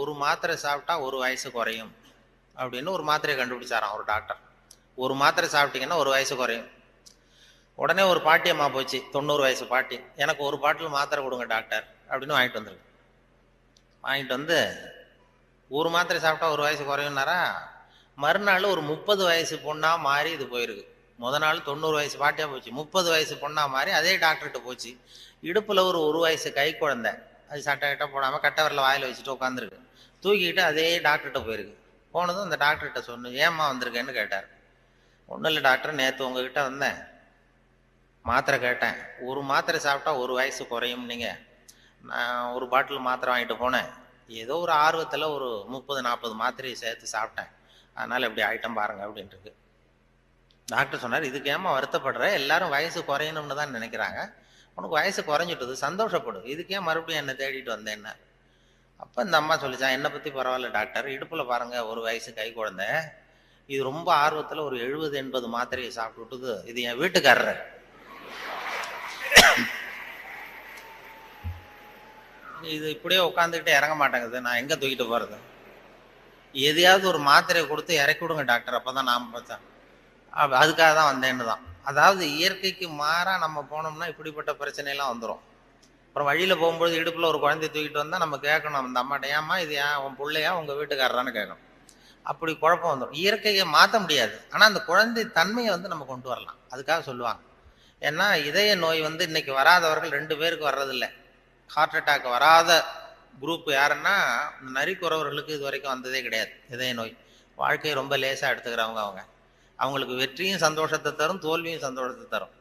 ஒரு மாத்திரை சாப்பிட்டா ஒரு வயசு குறையும் அப்படின்னு ஒரு மாத்திரையை கண்டுபிடிச்சாராம் ஒரு டாக்டர். ஒரு மாத்திரை சாப்பிட்டீங்கன்னா ஒரு வயசு குறையும். உடனே ஒரு பாட்டி அம்மா போச்சு, 90 வயசு பாட்டி, எனக்கு ஒரு பாட்டில் மாத்திரை கொடுங்க டாக்டர் அப்படின்னு வாங்கிட்டு வந்துருக்கு. வாங்கிட்டு வந்து ஒரு மாத்திரை சாப்பிட்டா ஒரு வயசு குறையும்னாரா. மறுநாள் ஒரு 30 வயசு பொண்ணா மாறி இது போயிருக்கு. நாள் 90 வயசு பாட்டியா போச்சு, 30 வயசு பொண்ணா மாறி அதே டாக்டர்கிட்ட போச்சு. இடுப்புல ஒரு வயசு கை குழந்தை, அது சட்டை கிட்ட போடாம கட்டை விரல வாயில வச்சுட்டு உட்காந்துருக்கு. தூக்கிட்டு அதே டாக்டர்கிட்ட போயிருக்கு. போனதும் அந்த டாக்டர்கிட்ட சொன்ன, ஏம்மா வந்திருக்கேன்னு கேட்டார். ஒன்றும் இல்லை டாக்டர், நேற்று உங்ககிட்ட வந்தேன், மாத்திரை கேட்டேன், ஒரு மாத்திரை சாப்பிட்டா ஒரு வயசு குறையும், நீங்கள் நான் ஒரு பாட்டில் மாத்திரை வாங்கிட்டு போனேன், ஏதோ ஒரு ஆர்வத்தில் ஒரு 30-40 மாத்திரையை சேர்த்து சாப்பிட்டேன், அதனால் இப்படி ஐட்டம் பாருங்க அப்படின்ட்டு. டாக்டர் சொன்னார், இதுக்கு ஏமா வருத்தப்படுற, எல்லாரும் வயசு குறையணும்னு தான் நினைக்கிறாங்க, உனக்கு வயசு குறைஞ்சிட்டது, சந்தோஷப்படு, இதுக்கு ஏன் மறுபடியும் என்னை தேடிட்டு வந்தேன்னா. அப்போ இந்த அம்மா சொல்லிச்சான், என்னை பற்றி பரவாயில்ல டாக்டர், இடுப்பில் பாருங்க ஒரு வயசு கை குழந்தை, இது ரொம்ப ஆர்வத்தில் ஒரு 70-80 மாத்திரையை சாப்பிட்டு விட்டுது, இது என் வீட்டுக்காரர். இது இப்படியே உட்காந்துக்கிட்டே இறங்க மாட்டேங்குது, நான் எங்கே தூக்கிட்டு போகிறது, எதையாவது ஒரு மாத்திரையை கொடுத்து இறக்கி விடுங்க டாக்டர், அப்போ தான் நாம் பார்த்தேன், அதுக்காக தான் வந்தேன்னு தான். அதாவது இயற்கைக்கு மாறா நம்ம போனோம்னா இப்படிப்பட்ட பிரச்சனையெல்லாம் வந்துடும். அப்புறம் வழியில் போகும்போது இடுப்பில் ஒரு குழந்தைய தூக்கிட்டு வந்தால் நம்ம கேட்கணும் அந்த அம்மாட்ட, ஏம்மா இது ஏன் உன் பிள்ளையா உங்கள் வீட்டுக்காரரான்னு கேட்கணும். அப்படி குழப்பம் வந்துடும். இயற்கையை மாற்ற முடியாது, ஆனால் அந்த குழந்தை தன்மையை நம்ம கொண்டு வரலாம், அதுக்காக சொல்லுவாங்க. ஏன்னா இதய நோய் இன்னைக்கு வராதவர்கள் 2 பேருக்கு வர்றதில்லை. ஹார்ட் அட்டாக் வராத குரூப் யாருன்னா நரிக்குறவர்களுக்கு இது வரைக்கும் வந்ததே கிடையாது இதய நோய். வாழ்க்கையை ரொம்ப லேசாக எடுத்துக்கிறவங்க. அவங்களுக்கு வெற்றியும் சந்தோஷத்தை தரும், தோல்வியும் சந்தோஷத்தை தரும்.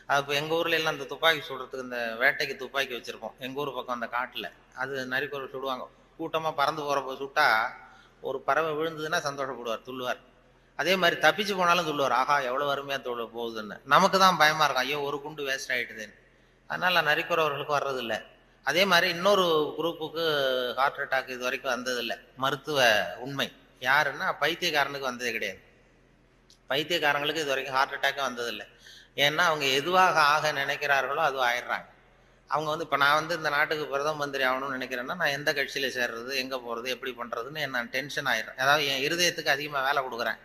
அது இப்போ எங்கள் ஊர்ல எல்லாம் இந்த துப்பாக்கி சுடுறதுக்கு, இந்த வேட்டைக்கு துப்பாக்கி வச்சுருக்கோம் எங்கள் ஊர் பக்கம் அந்த காட்டில், அது நரிக்குறவர் சுடுவாங்க. கூட்டமாக பறந்து போகிறப்ப சுட்டா ஒரு பறவை விழுந்ததுன்னா சந்தோஷப்படுவார், துள்ளுவார். அதே மாதிரி தப்பிச்சு போனாலும் துள்ளுவார், ஆஹா எவ்வளோ அருமையாக போகுதுன்னு. நமக்கு தான் பயமாக இருக்கும், ஐயோ ஒரு குண்டு வேஸ்ட் ஆகிட்டுதுன்னு. அதனால் நரிக்குறவர்களுக்கு வர்றதில்லை. அதே மாதிரி இன்னொரு குரூப்புக்கு ஹார்ட் அட்டாக் இது வரைக்கும் வந்ததில்லை. மருத்துவ உண்மை யாருன்னா பைத்தியக்காரனுக்கு வந்ததே கிடையாது. பைத்தியக்காரங்களுக்கு இது வரைக்கும் ஹார்ட் அட்டாக்கே வந்ததில்லை. ஏன்னா அவங்க எதுவாக ஆக நினைக்கிறார்களோ அது ஆயிடுறாங்க. அவங்க இப்போ நான் இந்த நாட்டுக்கு பிரதம மந்திரி ஆகணும்னு நினைக்கிறேன்னா, நான் எந்த கட்சியில் சேர்றது, எங்கே போகிறது, எப்படி பண்ணுறதுன்னு நான் டென்ஷன் ஆயிடுறேன். அதாவது என் இருதயத்துக்கு அதிகமாக வேலை கொடுக்குறேன்.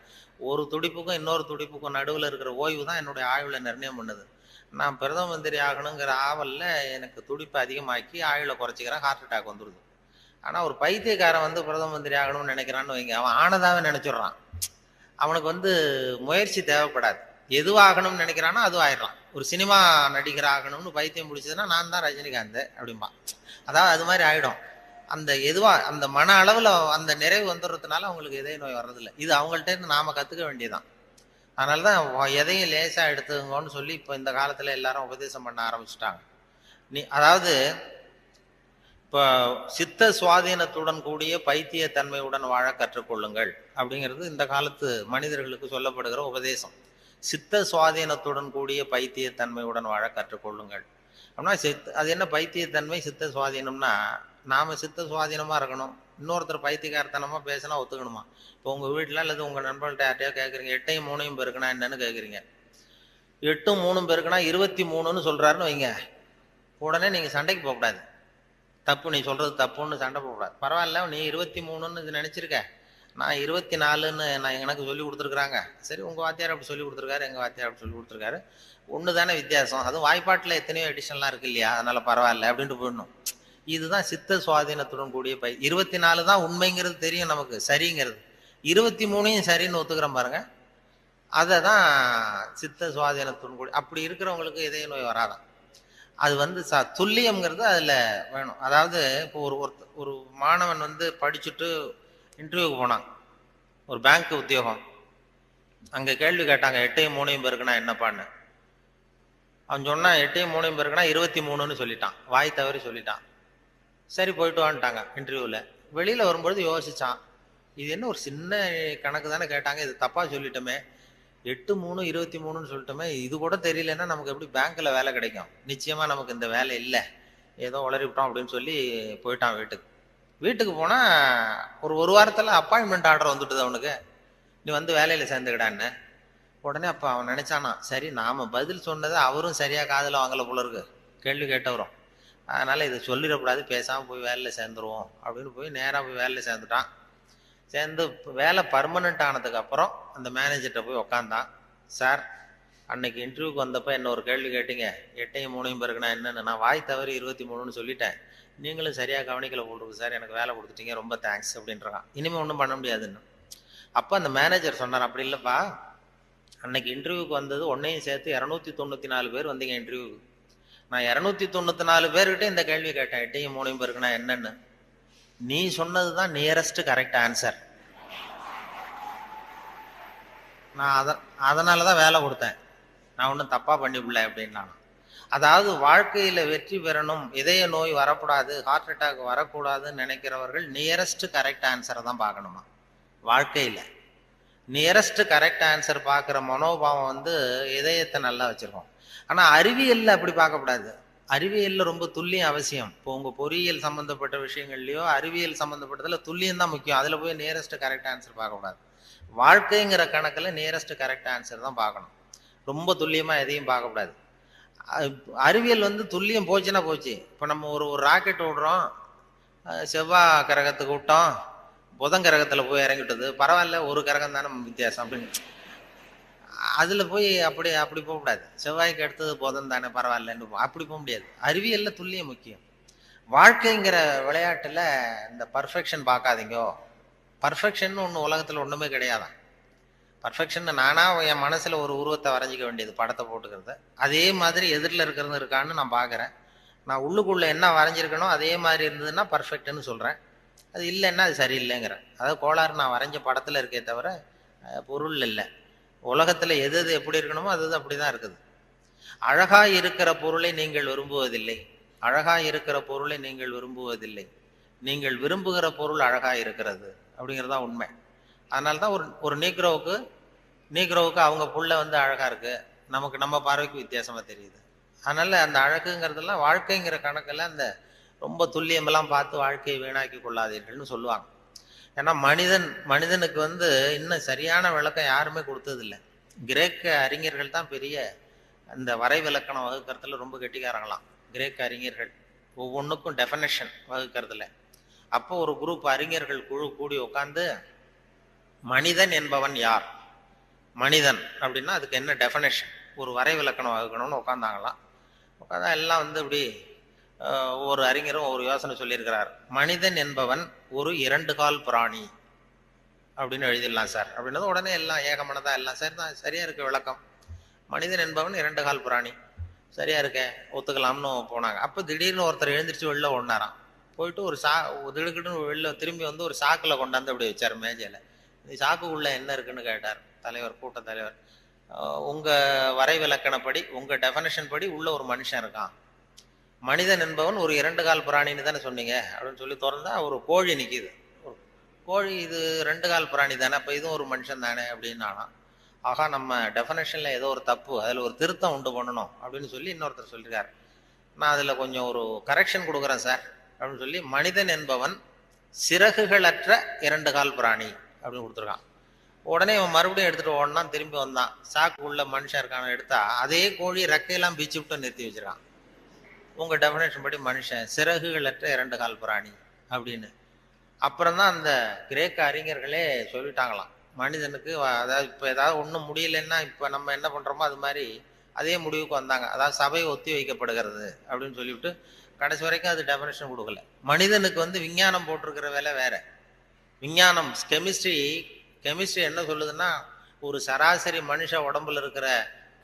ஒரு துடிப்புக்கும் இன்னொரு துடிப்புக்கும் நடுவில் இருக்கிற ஓய்வு தான் என்னுடைய ஆயுளை நிர்ணயம் பண்ணுது. நான் பிரதம மந்திரி ஆகணுங்கிற ஆவலில் எனக்கு துடிப்பை அதிகமாக்கி ஆயுளை குறைச்சிக்கிறேன், ஹார்ட் அட்டாக் வந்துடுது. ஆனால் ஒரு பைத்தியக்காரன் பிரதம மந்திரி ஆகணும்னு நினைக்கிறான்னு வைங்க, அவன் ஆனதாவே நினைச்சிடுறான். அவனுக்கு முயற்சி தேவைப்படாது. எதுவாகணும்னு நினைக்கிறானோ அது ஆயிடலாம். ஒரு சினிமா நடிகர் ஆகணும்னு பைத்தியம் பிடிச்சதுன்னா நான் தான் ரஜினிகாந்த் அப்படிம்பா. அதாவது அது மாதிரி ஆயிடும். அந்த மன அளவில் அந்த நிறைவு வந்துடுறதுனால அவங்களுக்கு இதய நோய் வர்றதில்லை. இது அவங்கள்ட்ட இருந்து நாம கற்றுக்க வேண்டியதான். அதனால தான் எதையும் லேசாக எடுத்துங்கன்னு சொல்லி இப்போ இந்த காலத்தில் எல்லாரும் உபதேசம் பண்ண ஆரம்பிச்சுட்டாங்க. அதாவது இப்போ சித்த சுவாதீனத்துடன் கூடிய பைத்திய தன்மையுடன் வாழ கற்றுக்கொள்ளுங்கள் அப்படிங்கிறது இந்த காலத்து மனிதர்களுக்கு சொல்லப்படுகிற உபதேசம். சித்த சுவாதீனத்துடன் கூடிய பைத்திய தன்மையுடன் வாழ கற்றுக்கொள்ளுங்கள் அப்படின்னா, அது என்ன பைத்தியத்தன்மை சித்த சுவாதீனம்னா, நாம சித்த சுவாதீனமா இருக்கணும், இன்னொருத்தர் பைத்தியக்காரத்தனமா பேசினா ஒத்துக்கணுமா? இப்போ உங்க வீட்டுல அல்லது உங்க நண்பர்கள்ட்ட யார்ட்டையோ கேட்குறீங்க, 8ஐயும் 3ஐயும் பெருக்குனா என்னன்னு கேட்குறீங்க. 8ம் 3ம் பெருக்குனா 23ன்னு சொல்றாருன்னு வைங்க, உடனே நீங்க சண்டைக்கு போகக்கூடாது. தப்பு, நீ சொல்றது தப்புன்னு சண்டை போகக்கூடாது. பரவாயில்ல, நீ 23ன்னு நினைச்சிருக்க, நான் 24ன்னு நான் எனக்கு சொல்லி கொடுத்துருக்குறாங்க. சரி, உங்க வாத்தியார் அப்படி சொல்லி கொடுத்துருக்காரு, எங்க வாத்தியார் அப்படி சொல்லி கொடுத்துருக்காரு, ஒன்று தானே வித்தியாசம், அதுவும் வாய்ப்பாட்டில் எத்தனையோ எடிஷன்லாம் இருக்கு இல்லையா, அதனால பரவாயில்ல அப்படின்ட்டு போயிடணும். இதுதான் சித்த சுவாதீனத்துடன் கூடிய 24 தான் உண்மைங்கிறது தெரியும் நமக்கு, சரிங்கிறது. 23ஐயும் சரின்னு ஒத்துக்கிறோம் பாருங்க, அதை தான் சித்த சுவாதீனத்துடன் கூடிய. அப்படி இருக்கிறவங்களுக்கு இதய நோய் வராதான். அது துல்லியம்ங்கிறது அதில் வேணும். அதாவது இப்போ ஒரு மாணவன் படிச்சுட்டு இன்டர்வியூக்கு போனான், ஒரு பேங்க் உத்தியோகம். அங்கே கேள்வி கேட்டாங்க, 8ஐயும் 3ஐயும் பெருக்குனா என்னப்பான்னு. அவன் சொன்னான், 8ஐயும் 3ஐயும் பெருக்குனா 23ன்னு சொல்லிட்டான், வாய் தவறி சொல்லிட்டான். சரி, போயிட்டு வான்ட்டாங்க இன்டர்வியூவில். வெளியில் வரும்பொழுது யோசிச்சான், இது என்ன ஒரு சின்ன கணக்கு தானே கேட்டாங்க, இது தப்பாக சொல்லிட்டோமே, 8, 3, 23ன்னு சொல்லிட்டோமே, இது கூட தெரியலன்னா நமக்கு எப்படி பேங்க்கில் வேலை கிடைக்கும், நிச்சயமாக நமக்கு இந்த வேலை இல்லை, ஏதோ உளறிவிட்டோம் அப்படின்னு சொல்லி போயிட்டான் வீட்டுக்கு போனால் ஒரு வாரத்தில் அப்பாயின்மெண்ட் ஆர்டர் வந்துட்டுது அவனுக்கு, நீ வேலையில் சேர்ந்துக்கிடான்னு. உடனே அப்போ அவன் நினைச்சானா, சரி நாம பதில் சொன்னதை அவரும் சரியாக காதில் வாங்கலை போல இருக்கு, கேள்வி கேட்டவரும். அதனால் இதை சொல்லிடக்கூடாது, பேசாமல் போய் வேலையில் சேர்ந்துருவோம் அப்படின்னு போய் நேராக போய் வேலையில் சேர்ந்துட்டான். சேர்ந்து வேலை பர்மனெண்ட் ஆனதுக்கப்புறம் அந்த மேனேஜர்கிட்ட போய் உக்காந்தான். சார், அன்னைக்கு இன்டர்வியூக்கு வந்தப்போ என்ன ஒரு கேள்வி கேட்டீங்க, 8யும் 3யும் பிறகுனா என்னென்னு. நான் வாய் தவறி 23ன்னு சொல்லிட்டேன், நீங்களும் சரியாக கவனிக்கல போட்டுருக்கு சார், எனக்கு வேலை கொடுத்துட்டீங்க, ரொம்ப தேங்க்ஸ் அப்படின்றான். இனிமேல் ஒன்றும் பண்ண முடியாதுன்னு. அப்போ அந்த மேனேஜர் சொன்னார், அப்படி இல்லைப்பா, அன்னைக்கு இன்டர்வியூக்கு வந்தது ஒன்னையும் சேர்த்து 294 பேர் வந்தீங்க இன்டர்வியூக்கு. நான் 294 பேர்கிட்ட இந்த கேள்வி கேட்டேன், 8யும் 3யும் பிறகுனா என்னன்னு. நீ சொன்னது தான் நியரஸ்ட் கரெக்ட் ஆன்சர். நான் அதனால தான் வேலை கொடுத்தேன், நான் ஒன்றும் தப்பாக பண்ணிவிடல அப்படின்னா. அதாவது வாழ்க்கையில் வெற்றி பெறணும், இதய நோய் வரக்கூடாது, ஹார்ட் அட்டாக் வரக்கூடாதுன்னு நினைக்கிறவர்கள் நியரஸ்ட் கரெக்ட் ஆன்சரை தான் பார்க்கணுமா. வாழ்க்கையில் நியரஸ்ட் கரெக்ட் ஆன்சர் பார்க்குற மனோபாவம் வந்து இதயத்தை நல்லா வச்சுருக்கோம். ஆனால் அறிவியலில் அப்படி பார்க்கக்கூடாது. அறிவியலில் ரொம்ப துல்லியம் அவசியம். இப்போ உங்கள் பொறியியல் சம்மந்தப்பட்ட விஷயங்கள்லையோ அறிவியல் சம்மந்தப்பட்டதில் துல்லியம் தான் முக்கியம். அதில் போய் நியரஸ்ட் கரெக்ட் ஆன்சர் பார்க்கக்கூடாது. வாழ்க்கைங்கிற கணக்கில் நியரஸ்ட் கரெக்ட் ஆன்சர் தான் பார்க்கணும். ரொம்ப துல்லியமாக எதையும் பார்க்கக்கூடாது. அறிவியல் வந்து துல்லியம் போச்சுன்னா போச்சு. இப்போ நம்ம ஒரு ராக்கெட் விடுறோம், செவ்வாய் கிரகத்துக்கு விட்டோம், புதன் கிரகத்தில் போய் இறங்கிவிட்டது, பரவாயில்ல, ஒரு கிரகம் தானே வித்தியாசம் அப்படின்னு அதில் போய் அப்படி போகக்கூடாது. செவ்வாய்க்கு அடுத்தது புதன் தானே, பரவாயில்லன்னு அப்படி போக முடியாது. அறிவியலில் துல்லியம் முக்கியம். வாழ்க்கைங்கிற விளையாட்டில் இந்த பர்ஃபெக்ஷன் பார்க்காதீங்கோ. பர்ஃபெக்ஷன் ஒன்று உலகத்தில் ஒன்றுமே கிடையாதான். பர்ஃபெக்ஷன் நானாக என் மனசில் ஒரு உருவத்தை வரைஞ்சிக்க வேண்டியது, படத்தை போட்டுக்கிறது. அதே மாதிரி எதிரில் இருக்கிறது இருக்கான்னு நான் பார்க்குறேன். நான் உள்ளுக்குள்ளே என்ன வரைஞ்சிருக்கணும் அதே மாதிரி இருந்ததுன்னா பர்ஃபெக்ட்னு சொல்கிறேன். அது இல்லைன்னா அது சரியில்லைங்கிறேன். அதாவது கோளாறு நான் வரைஞ்ச படத்தில் இருக்கே தவிர பொருள் இல்லை. உலகத்தில் எது எது எப்படி இருக்கணுமோ அது அப்படி தான் இருக்குது. அழகாக இருக்கிற பொருளை நீங்கள் விரும்புவதில்லை, அழகாக இருக்கிற பொருளை நீங்கள் விரும்புவதில்லை, நீங்கள் விரும்புகிற பொருள் அழகாக இருக்கிறது அப்படிங்கிறது தான் உண்மை. அதனால தான் ஒரு நீக்ரோவுக்கு அவங்க புள்ள வந்து அழகாக இருக்குது, நமக்கு நம்ம பார்வைக்கு வித்தியாசமாக தெரியுது. அதனால் அந்த அழகுங்கிறதெல்லாம் வாழ்க்கைங்கிற கணக்கில் அந்த ரொம்ப துல்லியமெல்லாம் பார்த்து வாழ்க்கையை வீணாக்கி கொள்ளாதீர்கள்னு சொல்லுவாங்க. ஏன்னா மனிதனுக்கு வந்து இன்னும் சரியான விளக்கம் யாருமே கொடுத்ததில்லை. கிரேக்க அறிஞர்கள் தான் பெரிய அந்த வரை விளக்கணம் வகுக்கிறதுல ரொம்ப கெட்டிக்காரங்களாம். கிரேக்க அறிஞர்கள் ஒவ்வொன்றுக்கும் டெஃபனேஷன் வகுக்கிறதுல. அப்போ ஒரு குரூப் அறிஞர்கள் குழு கூடி உட்காந்து மனிதன் என்பவன் யார், மனிதன் அப்படின்னா அதுக்கு என்ன டெஃபனேஷன், ஒரு வரை விளக்கணம் வகுக்கணும்னு உட்காந்தாங்களாம். உட்காந்தா எல்லாம் வந்து இப்படி ஒவ்வொரு அறிஞரும் ஒரு யோசனை சொல்லியிருக்கிறார். மனிதன் என்பவன் ஒரு 2 கால் பிராணி அப்படின்னு எழுதிடலாம் சார் அப்படின்னது உடனே எல்லாம் ஏகமனதா எல்லாம் சரி தான், சரியா இருக்கு விளக்கம். மனிதன் என்பவன் 2 கால் பிராணி, சரியா இருக்க, ஒத்துக்கலாம்னு போனாங்க. அப்போ திடீர்னு ஒருத்தர் எழுந்திரிச்சு வெளில ஓடினாராம். போயிட்டு ஒரு திடுக்கிட்டுன்னு வெளில திரும்பி வந்து ஒரு சாக்கில் கொண்டாந்து அப்படி வச்சார் மேஜையில். இந்த சாக்குக்குள்ள என்ன இருக்குன்னு கேட்டார் தலைவர், கூட்ட தலைவர். உங்க வரை விளக்கணப்படி, உங்க டெஃபனேஷன் படி உள்ள ஒரு மனுஷன் இருக்கான். மனிதன் என்பவன் ஒரு 2 கால் பிராணின்னு தானே சொன்னீங்க அப்படின்னு சொல்லி திறந்தா ஒரு கோழி நிற்கிது. கோழி இது 2 கால் பிராணி தானே, அப்போ இதுவும் ஒரு மனுஷன் தானே அப்படின்னானா. ஆகா, நம்ம டெஃபனேஷனில் ஏதோ ஒரு தப்பு, அதில் ஒரு திருத்தம் உண்டு பண்ணணும் அப்படின்னு சொல்லி இன்னொருத்தர் சொல்லியிருக்காரு. நான் அதில் கொஞ்சம் ஒரு கரெக்ஷன் கொடுக்குறேன் சார் அப்படின்னு சொல்லி மனிதன் என்பவன் சிறகுகளற்ற 2 கால் பிராணி அப்படின்னு கொடுத்துருக்கான். உடனே அவன் மறுபடியும் எடுத்துகிட்டு ஓடனான், திரும்பி வந்தான். சாக்கு உள்ள மனுஷன் இருக்கான்னு எடுத்தா அதே கோழி ரெக்கையெல்லாம் பீச்சு விட்டு நிறுத்தி வச்சிருக்கான். உங்கள் டெஃபினேஷன் படி மனுஷன் சிறகுகளற்ற 2 கால் பிராணி அப்படின்னு. அப்புறம் தான் அந்த கிரேக்க அறிஞர்களே சொல்லிட்டாங்களாம், மனிதனுக்கு அதாவது இப்போ ஏதாவது ஒன்றும் முடியலன்னா இப்போ நம்ம என்ன பண்ணுறோமோ அது மாதிரி அதே முடிவுக்கு வந்தாங்க. அதாவது சபை ஒத்தி வைக்கப்படுகிறது அப்படின்னு சொல்லிவிட்டு கடைசி வரைக்கும் அது டெஃபினேஷன் கொடுக்கல. மனிதனுக்கு வந்து விஞ்ஞானம் போட்டிருக்கிற வேலை வேற. விஞ்ஞானம் கெமிஸ்ட்ரி என்ன சொல்லுதுன்னா, ஒரு சராசரி மனுஷ உடம்புல இருக்கிற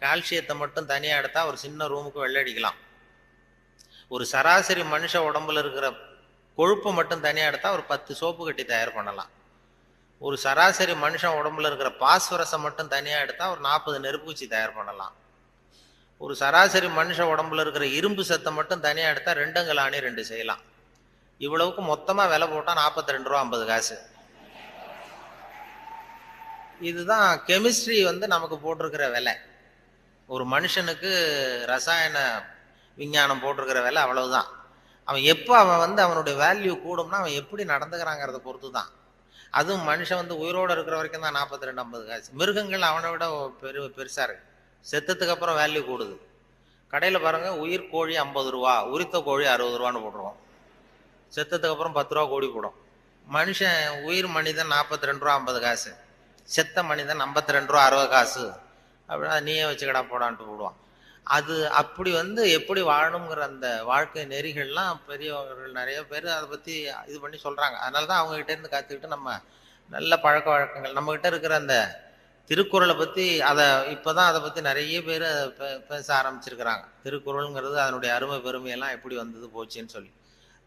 கால்சியத்தை மட்டும் தனியாக எடுத்தா ஒரு சின்ன ரூமுக்கு வெள்ளடிக்கலாம். ஒரு சராசரி மனுஷ உடம்புல இருக்கிற கொழுப்பு மட்டும் தனியாக எடுத்தா ஒரு 10 சோப்பு கட்டி தயார் பண்ணலாம். ஒரு சராசரி மனுஷன் உடம்புல இருக்கிற பாஸ்பரஸை மட்டும் தனியாக எடுத்தா ஒரு 40 நெருப்பூச்சி தயார் பண்ணலாம். ஒரு சராசரி மனுஷ உடம்புல இருக்கிற இரும்பு சத்தை மட்டும் தனியாக எடுத்தா 2 கலாணி 2 செய்யலாம். இவ்வளவுக்கு மொத்தமாக விலை போட்டால் 42 ரூபா 50 காசு. இதுதான் கெமிஸ்ட்ரி வந்து நமக்கு போட்டிருக்கிற விலை. ஒரு மனுஷனுக்கு ரசாயன விஞ்ஞானம் போட்டிருக்கிற விலை அவ்வளவுதான். அவன் வந்து அவனுடைய வேல்யூ கூடும்னா அவன் எப்படி நடந்துக்கிறாங்கிறத பொறுத்து தான். அதுவும் மனுஷன் வந்து உயிரோடு இருக்கிற வரைக்கும் தான் 42 50 காசு. மிருகங்கள் அவனை விட பெருசா இருக்கு. செத்ததுக்கு அப்புறம் வேல்யூ கூடுது. கடையில் பாருங்க, உயிர் கோழி 50 ரூபா, உரித்த கோழி 60 ரூபான்னு போட்டுருவோம். செத்ததுக்கு அப்புறம் 10 ரூபா கோழி போடும். மனுஷன் உயிர் மனிதன் 42 ரூபா 50 காசு, செத்த மனிதன் 52 ரூபா 60 காசு. அப்படின்னா நீயே வச்சுக்கடா போடான்ட்டு போடுவான். அது அப்படி எப்படி வாழணுங்கிற அந்த வாழ்க்கை நெறிகள்லாம் பெரியவர்கள் நிறைய பேர் அதை பற்றி இது பண்ணி சொல்கிறாங்க. அதனால தான் அவங்ககிட்ட இருந்து கற்றுக்கிட்டு நம்ம நல்ல பழக்க வழக்கங்கள் நம்மகிட்ட இருக்கிற அந்த திருக்குறளை பற்றி இப்போதான் அதை பற்றி நிறைய பேர் பேச ஆரம்பிச்சிருக்கிறாங்க. திருக்குறளுங்கிறது அதனுடைய அருமை பெருமையெல்லாம் எப்படி வந்தது போச்சுன்னு சொல்லி.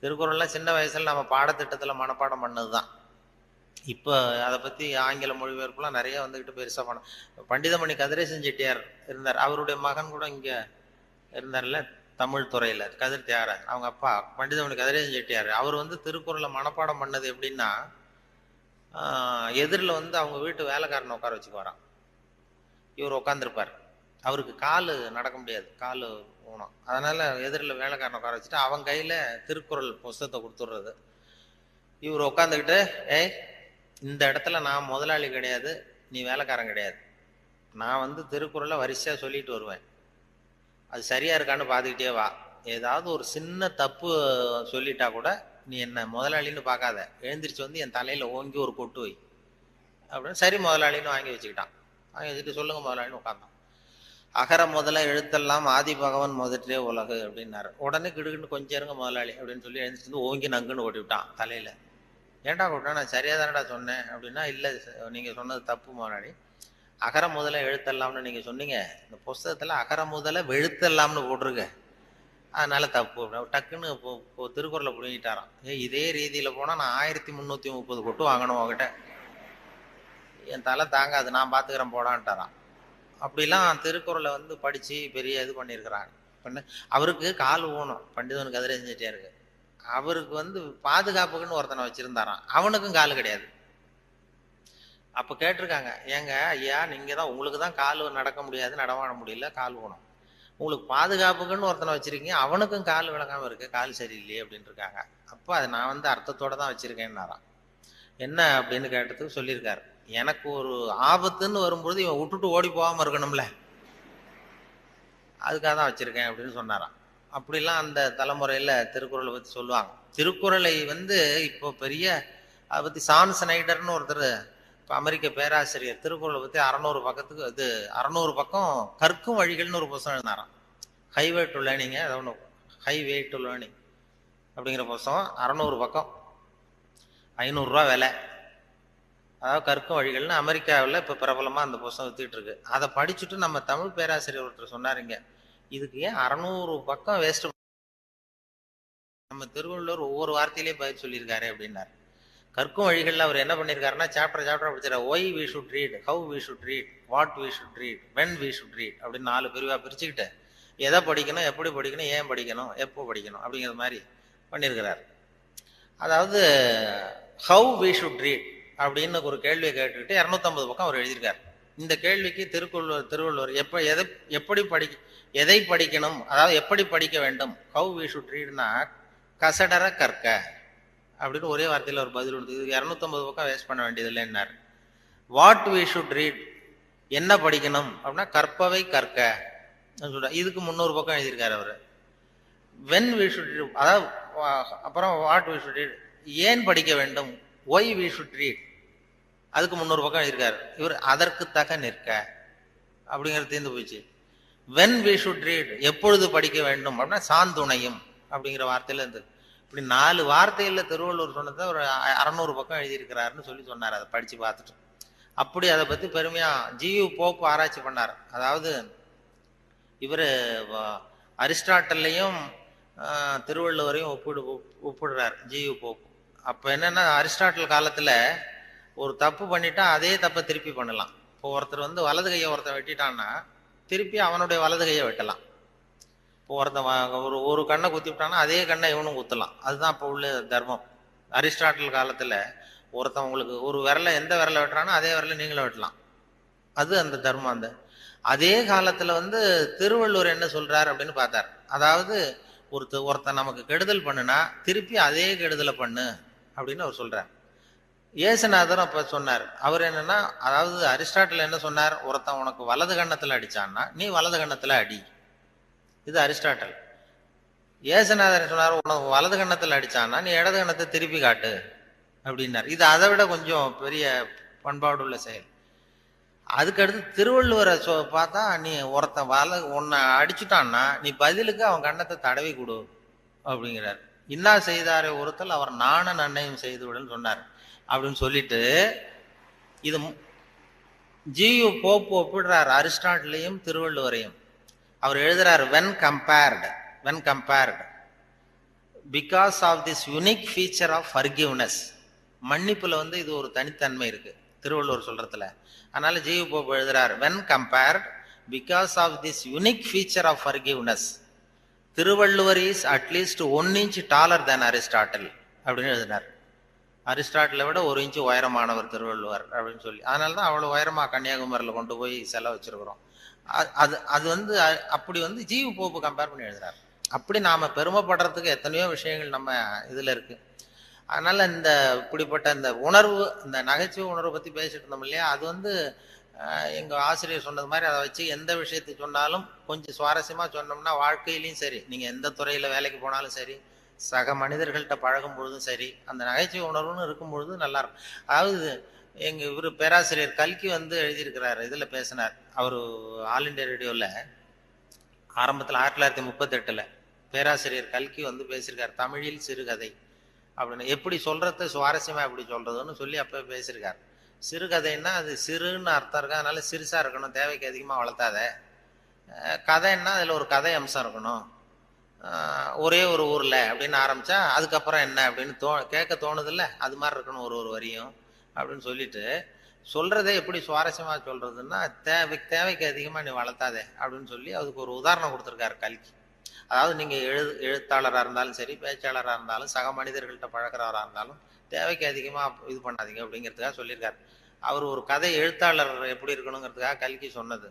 திருக்குறள்லாம் சின்ன வயசில் நம்ம பாடத்திட்டத்தில் மனப்பாடம் பண்ணது தான். இப்போ அதை பற்றி ஆங்கில மொழிபெயர்ப்புலாம் நிறைய வந்துக்கிட்டு பெருசாக பண்ண. பண்டிதமணி கதிரேசன் செட்டியார் இருந்தார், அவருடைய மகன் கூட இங்கே இருந்தார்ல தமிழ் துறையில், கதிர் தியாகராஜ். அவங்க அப்பா பண்டிதமணி கதிரேசன் செட்டியார். அவர் திருக்குறளை மனப்பாடம் பண்ணது எப்படின்னா, எதிரில் அவங்க வீட்டு வேலைக்காரனை உட்கார வச்சுக்குவாராம். இவர் உட்காந்துருப்பார், அவருக்கு கால் நடக்க முடியாது, கால் ஊனம். அதனால எதிரில் வேலைக்காரனை உட்கார வச்சுட்டு அவன் கையில் திருக்குறள் புஸ்தகத்தை கொடுத்துட்றது. இவர் உட்காந்துக்கிட்டு, இந்த இடத்துல நான் முதலாளி கிடையாது, நீ வேலைக்காரன் கிடையாது, நான் திருக்குறளை வரிசையாக சொல்லிட்டு வருவேன், அது சரியா இருக்கான்னு பார்த்துக்கிட்டே வா, ஏதாவது ஒரு சின்ன தப்பு சொல்லிட்டா கூட நீ என்ன முதலாளின்னு பார்க்காத, எழுந்திரிச்சு என் தலையில ஓங்கி ஒரு கொட்டு வை அப்படின்னு. சரி முதலாளின்னு வாங்கி வச்சுக்கிட்டான். வாங்கி வச்சுட்டு சொல்லுங்க முதலாளின்னு உட்காந்தான். அகர முதல எழுத்தெல்லாம் ஆதி பகவன் முதற்றே உலகு அப்படின்னாரு. உடனே கிடுக்குன்னு கொஞ்சம் இருங்க முதலாளி அப்படின்னு சொல்லி எழுந்திரிச்சு ஓங்கி நங்குன்னு ஓட்டி விட்டான் தலையில. ஏன்டா கூட்டா, நான் சரியா தானடா சொன்னேன் அப்படின்னா, இல்லை நீங்க சொன்னது தப்பு முதலாளி, அகர முதல எழுத்தெல்லாம்னு நீங்க சொன்னீங்க, இந்த புஸ்தகத்துல அகர முதல வெழுத்தெல்லாம்னு போட்டிருக்கு, அதனால தப்பு. டக்குன்னு திருக்குறளை புரிஞ்சிட்டாராம். இதே ரீதியில போனா நான் 1330 கொட்டு வாங்கணும் உங்ககிட்ட, என் தலை தாங்காது, நான் பாத்துக்கிறேன் போடான்ட்டாராம். அப்படிலாம் திருக்குறளை படிச்சு பெரிய இது பண்ணியிருக்கிறாங்க. அவருக்கு கால் ஊனம், பண்டிதன் கதிரேசன் செட்டியாருக்கு. அவருக்கு பாதுகாப்புக்குன்னு ஒருத்தனை வச்சிருந்தாராம், அவனுக்கும் கால் கிடையாது. அப்ப கேட்டிருக்காங்க, ஏங்க ஐயா, நீங்க தான், உங்களுக்கு தான் கால் நடக்க முடியாது, நடமாட முடியல, கால் ஊனம், உங்களுக்கு பாதுகாப்புக்குன்னு ஒருத்தனை வச்சிருக்கீங்க, அவனுக்கும் கால் விளங்காம இருக்கு, கால் சரியில்லையே அப்படின்னு இருக்காங்க. அப்போ அதை நான் அர்த்தத்தோட தான் வச்சிருக்கேன்னாராம். என்ன அப்படின்னு கேட்டதுக்கு சொல்லியிருக்காரு, எனக்கு ஒரு ஆபத்துன்னு வரும்போது இவன் விட்டுட்டு ஓடி போகாம இருக்கணும்ல, அதுக்காக தான் வச்சிருக்கேன் அப்படின்னு சொன்னாராம். அப்படிலாம் அந்த தலைமுறையில திருக்குறளை பத்தி சொல்லுவாங்க. திருக்குறளை இப்போ பெரிய அதை பத்தி சான் ஸ்னைடர்னு ஒருத்தர், இப்போ அமெரிக்க பேராசிரியர், திருக்குறளை பத்தி 600 பக்கத்துக்கு 600 பக்கம் கற்கும் வழிகள்னு ஒரு புத்தகம் எழுதினாராம். Highway to learning, highway to learning அப்படிங்கிற புத்தகம் 600 பக்கம், 500 ரூபா விலை. அதாவது கற்கும் வழிகள்னு அமெரிக்காவில் இப்போ பிரபலமாக அந்த புத்தகம் வித்துக்கிட்டு இருக்கு. அதை படிச்சுட்டு நம்ம தமிழ் பேராசிரியர் ஒருத்தர் சொன்னாருங்க, இதுக்கு ஏன் 600 பக்கம் வேஸ்ட், நம்ம திருவள்ளுவர் ஒவ்வொரு வார்த்தையிலேயே பதில் சொல்லியிருக்காரு அப்படின்னாரு. கற்கும் வழிகளில் அவர் என்ன பண்ணியிருக்காருன்னா, சாப்டர் படிச்சார். Why we should read, how we should read, what we should read, when we should read அப்படின்னு 4 பிரிவாக பிரிச்சுக்கிட்டு எதை படிக்கணும், எப்படி படிக்கணும், ஏன் படிக்கணும், எப்போ படிக்கணும் அப்படிங்கிற மாதிரி பண்ணியிருக்கிறார். அதாவது ஹவு வி ஷுட் ரீட் அப்படின்னு ஒரு கேள்வியை கேட்டுக்கிட்டு 250 பக்கம் அவர் எழுதியிருக்கார். இந்த கேள்விக்கு திருவள்ளுவர் எதை படிக்கணும், அதாவது எப்படி படிக்க வேண்டும், ஹவு வி ஷுட் ரீட்னா கசடர கற்க அப்படின்னு ஒரே வார்த்தையில் ஒரு பதில் கொடுத்து, இதுக்கு 250 பக்கம் வேஸ்ட் பண்ண வேண்டியது இல்லைன்னாரு. வாட் வி ஷுட் ரீட், என்ன படிக்கணும் அப்படின்னா கற்பவை கற்க, இதுக்கு 300 பக்கம் எழுதியிருக்காரு அவர். வென் வி ஷுட் ரீட், அதாவது அப்புறம் வாட் வி ஷுட் ரீட், ஏன் படிக்க வேண்டும், ஒய் வி ஷுட் ரீட், அதுக்கு 300 பக்கம் எழுதியிருக்காரு. இவர் அதற்கு தக நிற்க அப்படிங்கிறது தீர்ந்து போயிடுச்சு. வென் வி ஷுட் ரீட், எப்பொழுது படிக்க வேண்டும் அப்படின்னா சாந்துணையும் அப்படிங்கிற வார்த்தையில இருந்து, இப்படி 4 வார்த்தையில திருவள்ளுவர் சொன்னதை ஒரு 600 பக்கம் எழுதியிருக்கிறாருன்னு சொல்லி சொன்னார். அதை படிச்சு பார்த்துட்டு அப்படி அதை பத்தி பெருமையா ஜியு போப் ஆராய்ச்சி பண்ணார். அதாவது இவர் அரிஸ்டாட்டல்லையும் திருவள்ளுவரையும் ஒப்பிடுறார் ஜியு போப். அப்ப என்னன்னா, அரிஸ்டாட்டில் காலத்துல ஒரு தப்பு பண்ணிட்டா அதே தப்பை திருப்பி பண்ணலாம். இப்போ ஒருத்தர் வலது கையை ஒருத்தன் வெட்டிட்டான்னா திருப்பி அவனுடைய வலது கையை வெட்டலாம். இப்போ ஒருத்தன் ஒரு கண்ணை குத்தி விட்டான்னா அதே கண்ணை இவனும் குத்தலாம். அதுதான் இப்போ உள்ள தர்மம். அரிஸ்டாட்டில் காலத்துல ஒருத்தன் உங்களுக்கு ஒரு விரலை, எந்த விரலை வெட்டுறானோ அதே விரலை நீங்களும் வெட்டலாம். அது அந்த தர்மம். அதே காலத்துல திருவள்ளுவர் என்ன சொல்றாரு அப்படின்னு பார்த்தார். அதாவது ஒருத்தன் நமக்கு கெடுதல் பண்ணுனா திருப்பி அதே கெடுதலை பண்ணு அப்படின்னு அவர் சொல்றார். இயேசுநாதரும் அப்ப சொன்னார். அவர் என்னன்னா, அதாவது அரிஸ்டாட்டில் என்ன சொன்னார், ஒருத்தன் உனக்கு வலது கண்ணத்துல அடிச்சான்னா நீ வலது கண்ணத்துல அடி இது அரிஸ்டாட்டல். இயேசுநாதர் சொன்னார், உனக்கு வலது கன்னத்தில் அடிச்சான்னா நீ இடது கன்னத்தை திருப்பி காட்டு அப்படின்னார். இது அதை விட கொஞ்சம் பெரிய பண்பாடு உள்ள செயல். அதுக்கடுத்து திருவள்ளுவரை பார்த்தா, நீ உன்னை அடிச்சுட்டான்னா நீ பதிலுக்கு அவன் கன்னத்தை தடவி கொடு அப்படிங்கிறார். இன்னா செய்தாரை ஒருத்தல் அவர் நாண நன்னையும் செய்து விடன்னு சொன்னார் அப்படின்னு சொல்லிட்டு, இது ஜியு போப்பு ஒப்பிடுறார் அரிஸ்டாட்டிலையும் திருவள்ளுவரையும். அவர் எழுதுறாரு, when compared because of this unique feature of forgiveness. மன்னிப்புல இது ஒரு தனித்தன்மை இருக்கு திருவள்ளுவர் சொல்றதுல. அதனால ஜியு போப்பு எழுதுறாரு, when compared because of this unique feature of forgiveness Thiruvalluvar is at least 1 inch taller than Aristotle அப்படின்னு எழுதினார். அரிஸ்டாட்டிலை விட 1 inch உயரமானவர் திருவள்ளுவர் அப்படின்னு சொல்லி. அதனாலதான் அவ்வளவு உயரமா கன்னியாகுமரியில் கொண்டு போய் செலவு வச்சிருக்கிறோம். அது அப்படி ஜியு போப்பு கம்பேர் பண்ணி எழுதுறாரு. அப்படி நாம பெருமைப்படுறதுக்கு எத்தனையோ விஷயங்கள் நம்ம இதுல இருக்கு. அதனால இப்படிப்பட்ட இந்த உணர்வு, இந்த நகைச்சுவை உணர்வை பத்தி பேசிட்டு இருந்தோம் இல்லையா, அது எங்க ஆசிரியர் சொன்னது மாதிரி அதை வச்சு எந்த விஷயத்தை சொன்னாலும் கொஞ்சம் சுவாரஸ்யமா சொன்னோம்னா வாழ்க்கையிலையும் சரி, நீங்க எந்த துறையில வேலைக்கு போனாலும் சரி, சக மனிதர்கள்ட்ட பழகும் பொழுதும் சரி, அந்த நகைச்சுவை உணர்வுன்னு இருக்கும் பொழுது நல்லா இருக்கும். அதாவது இவரு பேராசிரியர் கல்கி எழுதியிருக்கிறாரு, இதுல பேசினார். அவரு ஆல் இண்டியா ரேடியோல ஆரம்பத்துல 1938 பேராசிரியர் கல்கி பேசியிருக்காரு, தமிழில் சிறுகதை அப்படின்னு. எப்படி சொல்றத சுவாரஸ்யமா எப்படி சொல்றதுன்னு சொல்லி அப்ப பேசியிருக்காரு. சிறுகதைன்னா அது சிறுன்னு அர்த்தம் இருக்கு, அதனால சிறுசா இருக்கணும், தேவைக்கு அதிகமா வளர்த்தாத. கதைன்னா அதுல ஒரு கதை அம்சம் இருக்கணும். ஒரே ஒரு ஊர்ல அப்படின்னு ஆரம்பிச்சா அதுக்கப்புறம் என்ன அப்படின்னு கேட்க தோணுது இல்ல, அது மாதிரி இருக்கணும் ஒரு வரியும் அப்படின்னு சொல்லிட்டு, சொல்றதே எப்படி சுவாரஸ்யமா சொல்றதுன்னா தேவைக்கு அதிகமா நீ வளர்த்தாதே அப்படின்னு சொல்லி அதுக்கு ஒரு உதாரணம் கொடுத்துருக்காரு கல்கி. அதாவது நீங்க எழுத்தாளராக இருந்தாலும் சரி, பேச்சாளராக இருந்தாலும், சக மனிதர்கள்ட்ட பழக்கிறவராக இருந்தாலும் தேவைக்கு அதிகமா இது பண்ணாதீங்க அப்படிங்கிறதுக்காக சொல்லியிருக்காரு. அவர் ஒரு கதை எழுத்தாளர் எப்படி இருக்கணுங்கிறதுக்காக கல்கி சொன்னது.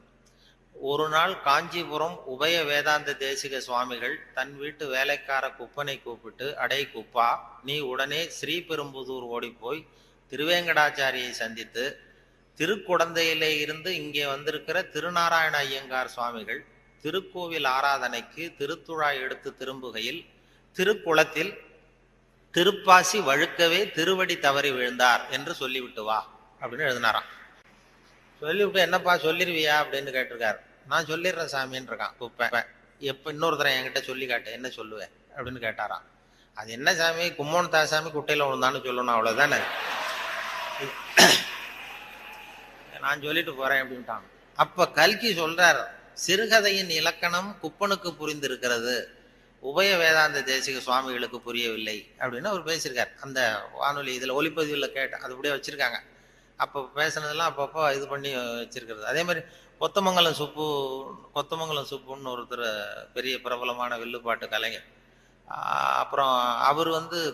ஒரு நாள் காஞ்சிபுரம் உபய வேதாந்த தேசிக சுவாமிகள் தன் வீட்டு வேலைக்கார குப்பனை கூப்பிட்டு, அடை குப்பா, நீ உடனே ஸ்ரீபெரும்புதூர் ஓடி போய் திருவேங்கடாச்சாரியை சந்தித்து, திருக்குடந்தையிலே இருந்து இங்கே வந்திருக்கிற திருநாராயண ஐயங்கார் சுவாமிகள் திருக்கோவில் ஆராதனைக்கு திருத்துழாய் எடுத்து திரும்புகையில் திருக்குளத்தில் திருப்பாசி வழுக்கவே திருவடி தவறி விழுந்தார் என்று சொல்லிவிட்டு வா அப்படின்னு எழுதினாராம். சொல்லிவிட்டு, என்னப்பா சொல்லிருவியா அப்படின்னு கேட்டிருக்காரு. நான் சொல்லிடுறேன் சாமின்னு இருக்கான் குப்பை. எப்ப இன்னொரு தரம் என்கிட்ட சொல்லி காட்டு, என்ன சொல்லுவேன் அப்படின்னு கேட்டாராம். அது என்ன சாமி, கும்மோன் தாசாமி குட்டையில விழுந்தான்னு சொல்லணும், அவ்வளவுதானே, நான் சொல்லிட்டு போறேன் அப்படின்ட்டான். அப்ப கல்கி சொல்றார், சிறுகதையின் இலக்கணம் குப்பனுக்கு புரிந்திருக்கிறது, உபய வேதாந்த தேசிக சுவாமிகளுக்கு புரியவில்லை அப்படின்னு அவர் பேசியிருக்கார். அந்த வானொலி இதுல ஒளிப்பதிவில் கேட்டேன், அது அப்படியே வச்சிருக்காங்க. அப்போ பேசுனதெல்லாம் அப்பப்போ இது பண்ணி வச்சிருக்கிறது. அதே மாதிரி கொத்தமங்கலம் சுப்புன்னு ஒருத்தர் பெரிய பிரபலமான வில்லுப்பாட்டு கலைஞர். அப்புறம் அவர்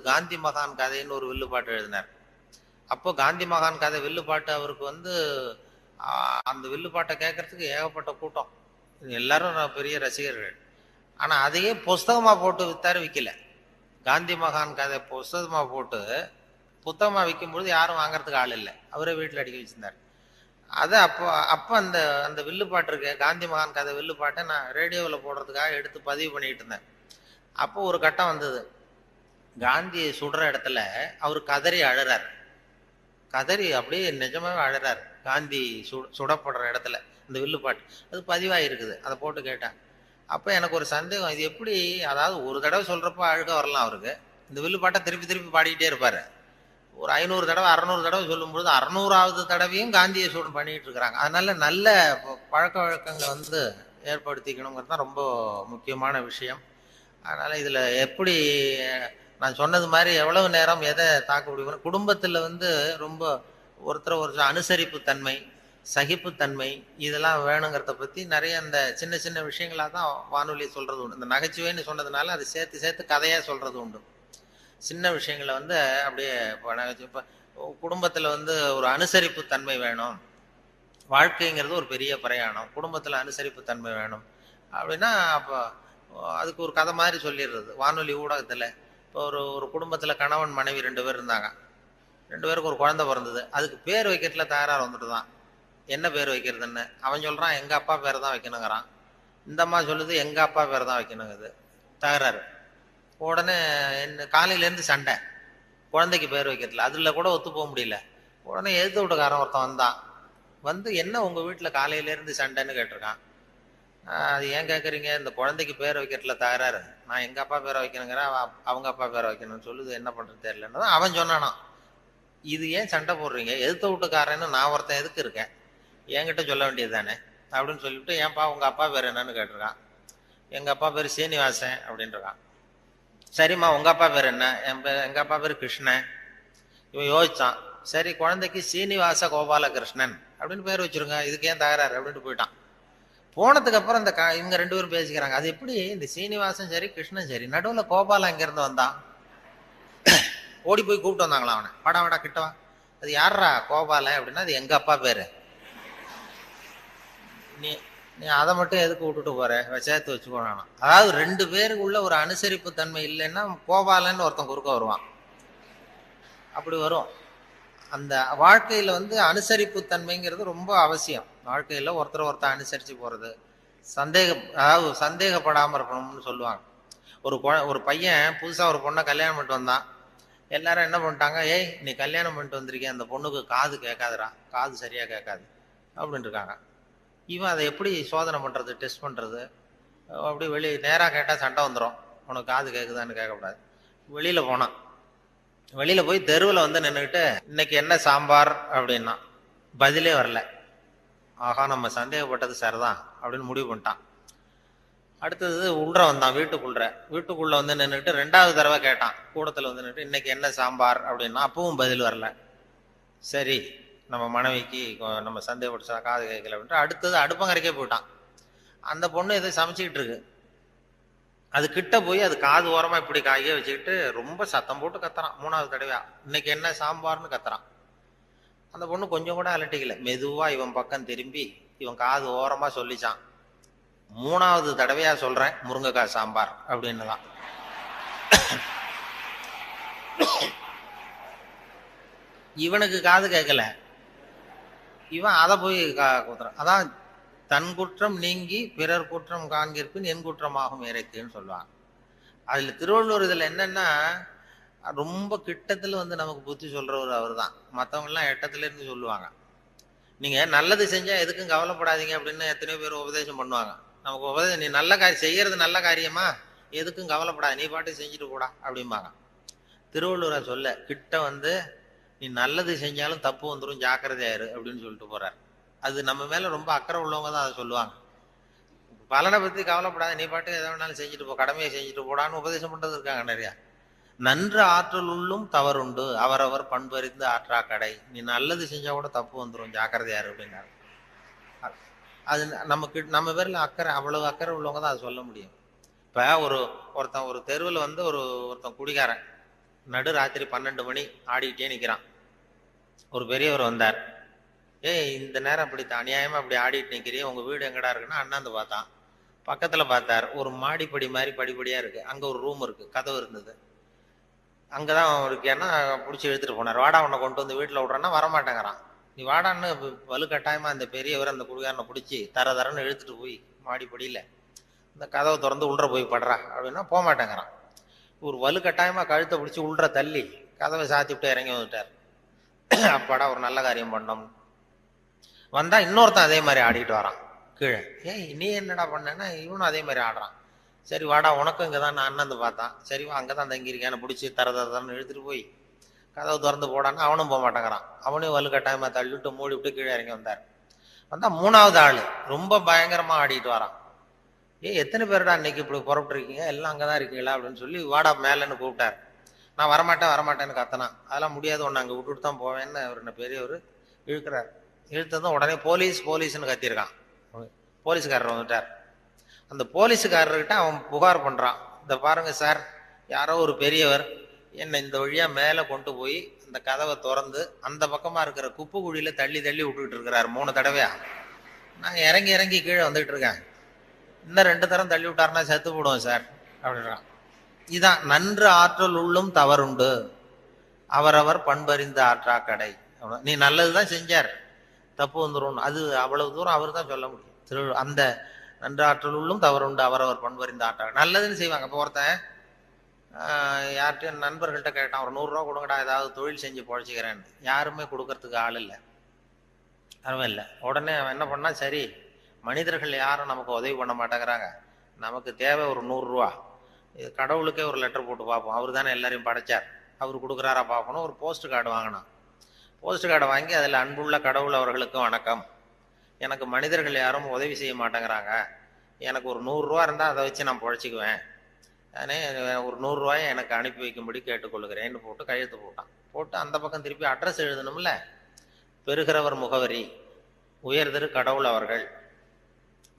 காந்தி மகான் கதைன்னு ஒரு வில்லுப்பாட்டு எழுதினார். அப்போ காந்தி மகான் கதை வில்லுப்பாட்டு அவருக்கு அந்த வில்லுப்பாட்டை கேட்கறதுக்கு ஏகப்பட்ட கூட்டம், எல்லாரும் பெரிய ரசிகர்கள். ஆனா அதையே புஸ்தகமா போட்டு வித்தாரு, விற்கல. காந்தி மகான் கதை புஸ்தகமா போட்டு புத்தகமா விற்கும் பொழுது யாரும் வாங்கறதுக்கு ஆள் இல்லை, அவரே வீட்டுல அடிக்க வச்சிருந்தார். அதை அப்ப அந்த வில்லுப்பாட்டு இருக்கு, காந்தி மகான் கதை வில்லுப்பாட்டை நான் ரேடியோவில் போடுறதுக்காக எடுத்து பதிவு பண்ணிட்டு இருந்தேன். அப்போ ஒரு கட்டம் வந்தது, காந்தியை சுடுற இடத்துல அவர் கதறி அழறார். கதறி அப்படியே நிஜமாவே அழறார் காந்தி சுடப்படுற இடத்துல. இந்த வில்லுப்பாட்டு அது பதிவாயிருக்குது, அதை போட்டு கேட்டேன். அப்ப எனக்கு ஒரு சந்தேகம், இது எப்படி, அதாவது ஒரு தடவை சொல்றப்ப அழுக வரலாம் அவருக்கு, இந்த வில்லுப்பாட்டை திருப்பி திருப்பி பாடிக்கிட்டே இருப்பாரு. ஒரு 500 தடவை 600 தடவை சொல்லும்பொழுது 600வது தடவையும் காந்தியை சூடு பண்ணிட்டு இருக்கிறாங்க. அதனால நல்ல பழக்க வழக்கங்களை ஏற்படுத்திக்கணுங்கிறது தான் ரொம்ப முக்கியமான விஷயம். அதனால இதுல எப்படி நான் சொன்னது மாதிரி எவ்வளவு நேரம் எதை தாக்க முடியும், குடும்பத்துல ரொம்ப ஒருத்தர் அனுசரிப்பு தன்மை, சகிப்புத்தன்மை, இதெல்லாம் வேணுங்கிறத பத்தி நிறைய இந்த சின்ன சின்ன விஷயங்களா தான் வானொலி சொல்றது உண்டு. இந்த நகைச்சுவைன்னு சொன்னதுனால அது சேர்த்து சேர்த்து கதையா சொல்றது உண்டு. சின்ன விஷயங்களை அப்படியே இப்ப குடும்பத்துல ஒரு அனுசரிப்பு தன்மை வேணும், வாழ்க்கைங்கிறது ஒரு பெரிய பிரயாணம், குடும்பத்துல அனுசரிப்பு தன்மை வேணும் அப்படின்னா அப்ப அதுக்கு ஒரு கதை மாதிரி சொல்லிடுறது வானொலி ஊடகத்துல. இப்போ ஒரு குடும்பத்துல கணவன் மனைவி 2 பேர் இருந்தாங்க, 2 பேருக்கு ஒரு குழந்தை பிறந்தது. அதுக்கு பேர் வைக்கிறதுல தகராறு வந்துட்டு தான், என்ன பேர் வைக்கிறதுன்னு. அவன் சொல்றான் எங்க அப்பா பேரை தான் வைக்கணுங்கிறான், இந்த அம்மா சொல்லுது எங்க அப்பா பேர் தான் வைக்கணுங்குது. தகராறு. உடனே என்ன காலையிலேருந்து சண்டை, குழந்தைக்கு பேர் வைக்கிறதுல. அதுல கூட ஒத்து போக முடியல. உடனே எதிர்த்து வீட்டுக்காரன் ஒருத்தன் வந்தான். வந்து என்ன உங்க வீட்டுல காலையிலேருந்து சண்டைன்னு கேட்டிருக்கான். அது ஏன் கேட்குறீங்க, இந்த குழந்தைக்கு பேர் வைக்கிறதுல தகராறு, நான் எங்க அப்பா பேரை வைக்கணுங்கிறேன், அவங்க அப்பா பேரை வைக்கணும்னு சொல்லுது, என்ன பண்றது தெரியலன்னு அவன் சொன்னானா. இது ஏன் சண்டை போடுறீங்க, எதிர்த்த வீட்டுக்காரன்னு நான் ஒருத்தன் எதுக்கு இருக்கேன், என்கிட்ட சொல்ல வேண்டியது தானே அப்படின்னு சொல்லிட்டு, ஏன்பா உங்க அப்பா பேர் என்னன்னு கேட்டிருக்கான். எங்க அப்பா பேர் சீனிவாசன் அப்படின்றான். சரிம்மா உங்க அப்பா பேர் என்ன, எங்க அப்பா பேர் கிருஷ்ணன். இவன் யோசிச்சான், சரி குழந்தைக்கு சீனிவாச கோபாலகிருஷ்ணன் அப்படின்னு பேர் வச்சிருங்க, இதுக்கு ஏன் தகராறு அப்படின்ட்டு போயிட்டான். போனதுக்கு அப்புறம் இந்த இவங்க 2 பேரும் பேசிக்கிறாங்க, அது எப்படி இந்த சீனிவாசன் சரி கிருஷ்ணன் சரி, நடுவுல கோபாலன் எங்க இருந்து வந்தான். ஓடி போய் கூப்பிட்டு வந்தாங்களா அவனை, வாடா வாடா கிட்டவா, அது யாரா கோபாலன் அப்படின்னா அது எங்க அப்பா பேரு, நீ நீ அதை மட்டும் எதுக்கு விட்டுட்டு போற, சேர்த்து வச்சுக்கோனா. அதாவது 2 பேருக்குள்ள ஒரு அனுசரிப்பு தன்மை இல்லைன்னா கோபாலன்னு ஒருத்தன் குறுக்க வருவான். அப்படி வரும். அந்த வாழ்க்கையில அனுசரிப்பு தன்மைங்கிறது ரொம்ப அவசியம். வாழ்க்கையில ஒருத்தர் அனுசரிச்சு போறது, அதாவது சந்தேகப்படாம இருக்கணும்னு சொல்லுவாங்க. ஒரு பையன் புதுசா ஒரு பொண்ணை கல்யாணம் பண்ணிட்டு வந்தான். எல்லாரும் என்ன பண்ணிட்டாங்க, ஏய் நீ கல்யாணம் பண்ணிட்டு வந்திருக்கேன், அந்த பொண்ணுக்கு காது கேட்காதுடா, காது சரியா கேட்காது அப்படின்னு இருக்காங்க. இவன் அதை எப்படி சோதனை பண்றது, டெஸ்ட் பண்றது, அப்படி நேரா கேட்டா சண்டை வந்துடும், உனக்கு காது கேட்குதான்னு கேட்கக்கூடாது. வெளியில போனான். வெளியில போய் தெருவில் நின்றுக்கிட்டு இன்னைக்கு என்ன சாம்பார் அப்படின்னா பதிலே வரல. ஆகா நம்ம சந்தேகப்பட்டது சரிதான் அப்படின்னு முடிவு பண்ணிட்டான். அடுத்தது உள்ள வந்தான், வீட்டுக்குள்ள நின்றுக்கிட்டு 2வது தடவை கேட்டான். கூடத்துல நின்றுட்டு இன்னைக்கு என்ன சாம்பார் அப்படின்னா அப்பவும் பதில் வரல. சரி நம்ம மனைவிக்கு நம்ம சந்தேகப்பட்ட காது கேட்கல அப்படின்ட்டு அடுத்தது அடுப்பங்கரைக்கே போயிட்டான். அந்த பொண்ணு எதை சமைச்சிக்கிட்டு இருக்கு, அது கிட்ட போய் அது காது ஓரமா இப்படி காயே வச்சுக்கிட்டு ரொம்ப சத்தம் போட்டு கத்துறான். 3வது தடவையா இன்னைக்கு என்ன சாம்பார்னு கத்துறான். அந்த பொண்ணு கொஞ்சம் கூட அலட்டிக்கல, மெதுவா இவன் பக்கம் திரும்பி இவன் காது ஓரமா சொல்லிச்சான், 3வது தடவையா சொல்றேன் முருங்கைக்காய் சாம்பார் அப்படின்னுதான். இவனுக்கு காது கேட்கல, இவன் அதை போய் குத்துறான். அதான் தன் குற்றம் நீங்கி பிறர் குற்றம் காண்கிற்பின் என் குற்றமாகும் இறைக்குன்னு சொல்லுவாங்க. அதுல திருவள்ளுவர் இதுல என்னன்னா ரொம்ப கிட்டத்துல நமக்கு புத்தி சொல்றவர் அவர் தான். மற்றவங்க எல்லாம் எட்டத்துல இருந்து சொல்லுவாங்க. நீங்க நல்லது செஞ்சா எதுக்கும் கவலைப்படாதீங்க அப்படின்னு எத்தனையோ பேர் உபதேசம் பண்ணுவாங்க. நமக்கு உபதேசம், நீ நல்ல காரியம் செய்யறது நல்ல காரியமா, எதுக்கும் கவலைப்படாது, நீ பாட்டு செஞ்சுட்டு போடா அப்படிம்பாங்க. திருவள்ளுவரை சொல்ல கிட்ட நீ நல்லது செஞ்சாலும் தப்பு வந்துடும், ஜாக்கிரதையாரு அப்படின்னு சொல்லிட்டு போறாரு. அது நம்ம மேல ரொம்ப அக்கறை உள்ளவங்க தான் அதை சொல்லுவாங்க. பலனை பத்தி கவலைப்படாத, நீ பாட்டு எதை வேணாலும் செஞ்சுட்டு போ, கடமையை செஞ்சுட்டு போடான்னு உபதேசம் பண்றது இருக்காங்க நிறையா. நன்று ஆற்றல் உள்ளும் தவறுண்டு, அவரவர் பண்பறிந்து ஆற்றா கடை, நீ நல்லது செஞ்சா கூட தப்பு வந்துடும், ஜாக்கிரதையாரு அப்படின்னாரு. அது நம்ம பேர்ல அக்கறை, அவ்வளவு அக்கறை உள்ளவங்க தான் அதை சொல்ல முடியும். இப்ப ஒருத்தன் ஒரு தெருவில் ஒருத்தன் குடிகாரன் நடு ராத்திரி 12 மணி ஆடிக்கிட்டே நிக்கிறான். ஒரு பெரியவர் வந்தார், ஏய் இந்த நேரம் அப்படி அநியாயமா அப்படி ஆடிட்டு நிக்கிறியே, உங்க வீடு எங்கடா இருக்குன்னா அண்ணாந்து பார்த்தான். பக்கத்துல பார்த்தார், ஒரு மாடிப்படி மாதிரி படிப்படியா இருக்கு, அங்க ஒரு ரூம் இருக்கு, கதவு இருந்தது. அங்கதான் இருக்கேன்னா பிடிச்சி இழுத்துட்டு போனார். வாடா உன்னை கொண்டு வந்து வீட்டுல விடுறேன்னா வரமாட்டேங்கிறான். நீ வாடான்னு வலுக்கட்டாயமா அந்த பெரியவர் அந்த குடிகாரனை பிடிச்சி தரன்னு இழுத்துட்டு போய் மாடிப்படியில இந்த கதவை திறந்து உள்ள போய் படுறா அப்படின்னா போக மாட்டேங்கிறான். ஒரு வலுக்கட்டாயமா கழுத்தை பிடிச்சி உள்ள தள்ளி கதவை சாத்தி விட்டு இறங்கி வந்துட்டார். அப்பாடா ஒரு நல்ல காரியம் பண்ணோம். வந்தா இன்னொருத்தன் அதே மாதிரி ஆடிட்டு வரான் கீழே. ஏய் நீ என்னடா பண்ணேன்னா இவனும் அதே மாதிரி ஆடுறான். சரி வாடா உனக்கும் இங்கதான் நான் அண்ணந்து பார்த்தான். சரிவா அங்கதான் தங்கியிருக்கேன்னு பிடிச்சி தரன்னு இழுத்துட்டு போய் கதவை திறந்து போடான்னு அவனும் போக மாட்டேங்கிறான். அவனையும் வலுக்கட்டாயமா தள்ளிவிட்டு மூடி விட்டு கீழே இறங்கி வந்தார். வந்தா 3வது ஆளு ரொம்ப பயங்கரமா ஆடிட்டு வரான். எத்தனை பேருடா இன்னைக்கு இப்படி புறப்பட்டு இருக்கீங்க, எல்லாம் அங்கதான் இருக்கீங்களா அப்படின்னு சொல்லி வாடா மேலன்னு கூப்பிட்டார். நான் வரமாட்டேன்னு கத்தனான். அதெல்லாம் முடியாது, ஒன்னு அங்க விட்டுட்டு தான் போவேன்னு அவர் பெரியவர் இழுக்கிறார். இழுத்ததும் உடனே போலீஸ்ன்னு கத்திருக்கான். போலீஸ்காரர் வந்துட்டார். அந்த போலீஸுக்காரர்கிட்ட அவன் புகார் பண்றான், இந்த பாருங்க சார், யாரோ ஒரு பெரியவர் என்னை இந்த வழியா மேல கொண்டு போய் அந்த கதவை திறந்து அந்த பக்கமா இருக்கிற குப்பு குழியில தள்ளி விட்டுக்கிட்டு இருக்கிறாரு 3 தடவையா. நான் இறங்கி கீழே வந்துட்டு இருக்கேன், இன்னும் 2 தரம் தள்ளி விட்டாருன்னா செத்து போடுவோம் சார் அப்படின்றான். இதான் நன்று ஆற்றல் உள்ளும் தவறுண்டு, அவரவர் பண்பறிந்த ஆற்றா கடை. நீ நல்லதுதான் செஞ்சார், தப்பு வந்துடும், அது அவ்வளவு தூரம் அவர் தான் சொல்ல முடியும். அந்த நன்று ஆற்றல் உள்ளும் தவறுண்டு அவரவர் பண்பறிந்த ஆற்றல். நல்லதுன்னு செய்வாங்க. இப்போ ஒருத்தன் யார்கிட்டையும் நண்பர்கள்ட்ட கேட்டான், ஒரு 100 ரூபா கொடுங்கடா ஏதாவது தொழில் செஞ்சு பொழைச்சிக்கிறேன்னு. யாருமே கொடுக்கறதுக்கு ஆள் இல்லை, யாருமே இல்லை. உடனே அவன் என்ன பண்ணா, சரி மனிதர்கள் யாரும் நமக்கு உதவி பண்ண மாட்டேங்கிறாங்க, நமக்கு தேவை ஒரு 100 ரூபா, இது கடவுளுக்கே ஒரு லெட்டர் போட்டு பார்ப்போம், அவர் தானே எல்லாரையும் படைச்சார், அவர் கொடுக்குறாரா பார்க்கணும். ஒரு போஸ்ட் கார்டு வாங்கினான். போஸ்ட் கார்டை வாங்கி அதில் அன்புள்ள கடவுள் அவர்களுக்கு வணக்கம், எனக்கு மனிதர்கள் யாரும் உதவி செய்ய மாட்டேங்கிறாங்க, எனக்கு ஒரு 100 ரூபா இருந்தால் அதை வச்சு நான் பொழைச்சிக்குவேன், நானே ஒரு 100 ரூபாயை எனக்கு அனுப்பி வைக்கும்படி கேட்டுக்கொள்கிறேன்னு போட்டு கையெழுத்து போட்டான். போட்டு அந்த பக்கம் திருப்பி அட்ரஸ் எழுதணும்ல, பெறுகிறவர் முகவரி உயர் தெரு கடவுள் அவர்கள்,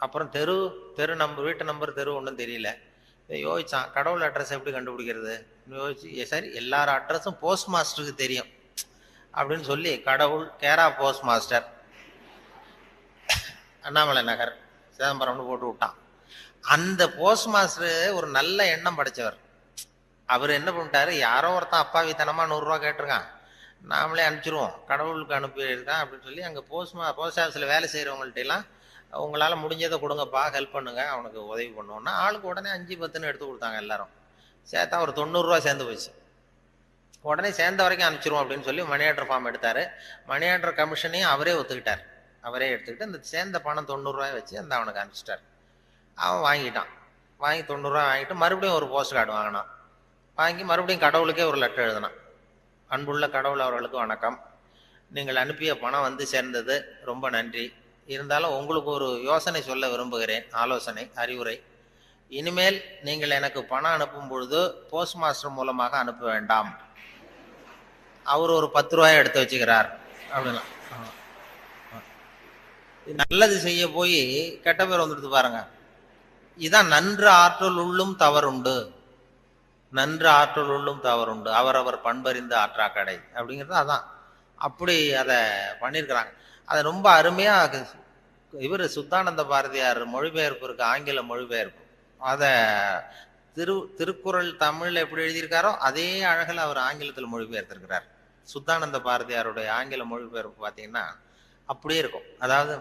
அப்புறம் தெரு நம்பர், வீட்டு நம்பர், தெரு ஒன்றும் தெரியல. யோசிச்சான், கடவுள் அட்ரஸ் எப்படி கண்டுபிடிக்கிறது யோசிச்சு, சரி எல்லார் அட்ரஸும் போஸ்ட் மாஸ்டருக்கு தெரியும் அப்படின்னு சொல்லி கடவுள் கேரா போஸ்ட் மாஸ்டர் அண்ணாமலை நகர் சிதம்பரம்னு போட்டு விட்டான். அந்த போஸ்ட் மாஸ்டர் ஒரு நல்ல எண்ணம் படைச்சவர். அவர் என்ன பண்ணிட்டாரு, யாரோ ஒருத்தன் அப்பாவித்தனமா 100 ரூபா கேட்டிருக்கான், நாமளே அனுப்பிச்சிருவோம், கடவுளுக்கு அனுப்பியிருக்கான் அப்படின்னு சொல்லி அங்கே போஸ்ட் ஆஃபீஸில் வேலை செய்கிறவங்கள்ட்ட எல்லாம் உங்களால் முடிஞ்சதை கொடுங்கப்பா, ஹெல்ப் பண்ணுங்க, அவனுக்கு உதவி பண்ணுவோன்னா ஆளுக்கு உடனே 5-10 எடுத்து கொடுத்தாங்க. எல்லாரும் சேர்த்தா ஒரு 90 ரூபா சேர்ந்து போச்சு. உடனே சேர்ந்த வரைக்கும் அனுப்பிச்சிருவோம் அப்படின்னு சொல்லி மணி ஆர்டர் ஃபார்ம் எடுத்தாரு. மணி ஆர்டர் கமிஷனையும் அவரே ஒத்துக்கிட்டார். அவரே எடுத்துக்கிட்டு இந்த சேர்ந்த பணம் 90 ரூபாய் வச்சு அந்த அவனுக்கு அனுப்பிச்சிட்டார். அவன் வாங்கிட்டான். வாங்கி 90 ரூபா வாங்கிட்டு மறுபடியும் ஒரு போஸ்ட் கார்டு வாங்கினான். வாங்கி மறுபடியும் கடவுளுக்கே ஒரு லெட்டர் எழுதினான். அன்புள்ள கடவுள் அவர்களுக்கு வணக்கம், நீங்கள் அனுப்பிய பணம் வந்து சேர்ந்தது, ரொம்ப நன்றி. இருந்தாலும் உங்களுக்கு ஒரு யோசனை சொல்ல விரும்புகிறேன், ஆலோசனை, அறிவுரை. இனிமேல் நீங்கள் எனக்கு பணம் அனுப்பும் பொழுது போஸ்ட் மாஸ்டர் மூலமாக அனுப்ப வேண்டாம், அவர் ஒரு 10 ரூபாயை எடுத்து வச்சுக்கிறார் அப்படின்னா. நல்லது செய்ய போய் கெட்ட பேர் வந்துடுது பாருங்க. இதான் நன்று ஆற்றல் உள்ளும் தவறுண்டு, நன்று ஆற்றல் உள்ளும் தவறுண்டு அவரவர் பண்பறிந்த ஆற்றாக்கடை அப்படிங்கிறது அதான். அப்படி அதை பண்ணியிருக்கிறாங்க. அதை ரொம்ப அருமையா இவர் சுத்தானந்த பாரதியார் மொழிபெயர்ப்பு இருக்கு, ஆங்கில மொழிபெயர்ப்பு. அதை திருக்குறள் தமிழ்ல எப்படி எழுதியிருக்காரோ அதே அழகில் அவர் ஆங்கிலத்தில் மொழிபெயர்த்திருக்கிறார். சுத்தானந்த பாரதியாருடைய ஆங்கில மொழிபெயர்ப்பு பார்த்தீங்கன்னா அப்படியே இருக்கும். அதாவது